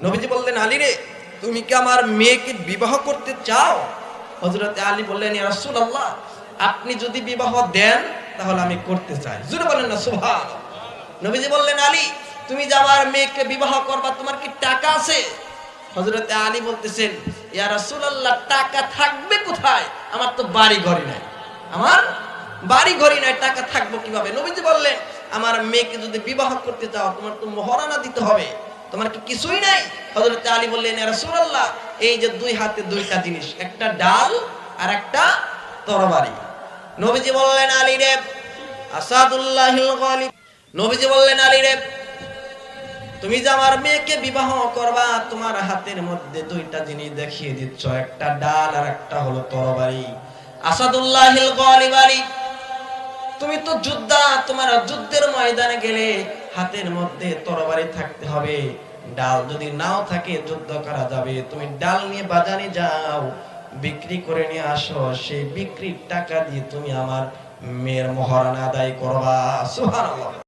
নবীজি বললেন, আলী রে, তুমি কি আমার মেয়েকে বিবাহ করতে চাও? হযরত আলী বললেন, ইয়া রাসূলুল্লাহ, আপনি যদি বিবাহ দেন তাহলে আমি করতে চাই। জোরে বলেন না সুবহানাল্লাহ। নবীজি বললেন, আলী, তুমি যে আমার মেয়েকে বিবাহ করবা, তোমার কি টাকা আছে? হযরত আলী বলতেছেন, ইয়া রাসূলুল্লাহ, টাকা থাকবে কোথায়? আমার তো বাড়ি ঘরই নাই, আমার বাড়ি ঘরই নাই, টাকা থাকবো কিভাবে? নবীজি বললেন, আমার মেয়েকে যদি বিবাহ করতে চাও, তোমার তো মোহরানা দিতে হবে, তোমার কি কিছুই নাই? হযরত আলী বললেন, ইয়া রাসূলুল্লাহ, এই যে দুই হাতে দুইটা জিনিস, একটা ডাল আর একটা তরবারি। নবীজি বললেন, আলী রে, আসাদুল্লাহিল গালিব, নবীজি বললেন, আলী রে, তুমি যে আমার মেয়েকে বিবাহ করবা, তোমার হাতের মধ্যে দুইটা জিনিস দেখিয়ে দিচ্ছ, একটা ডাল আর একটা হলো তরবারি। আসাদুল্লাহিল গালিব, আলী, তুমি তো যোদ্ধা, তোমার যুদ্ধের ময়দানে গেলে হাতের মধ্যে তরবারি থাকতে হবে, ডাল যদি নাও থাকে যুদ্ধ করা যাবে। তুমি ডাল নিয়ে বাজারে যাও, বিক্রি করে নিয়ে আসো, সেই বিক্রির টাকা দিয়ে তুমি আমার মেয়ের মোহরানা আদায় করবা। সুবহানাল্লাহ।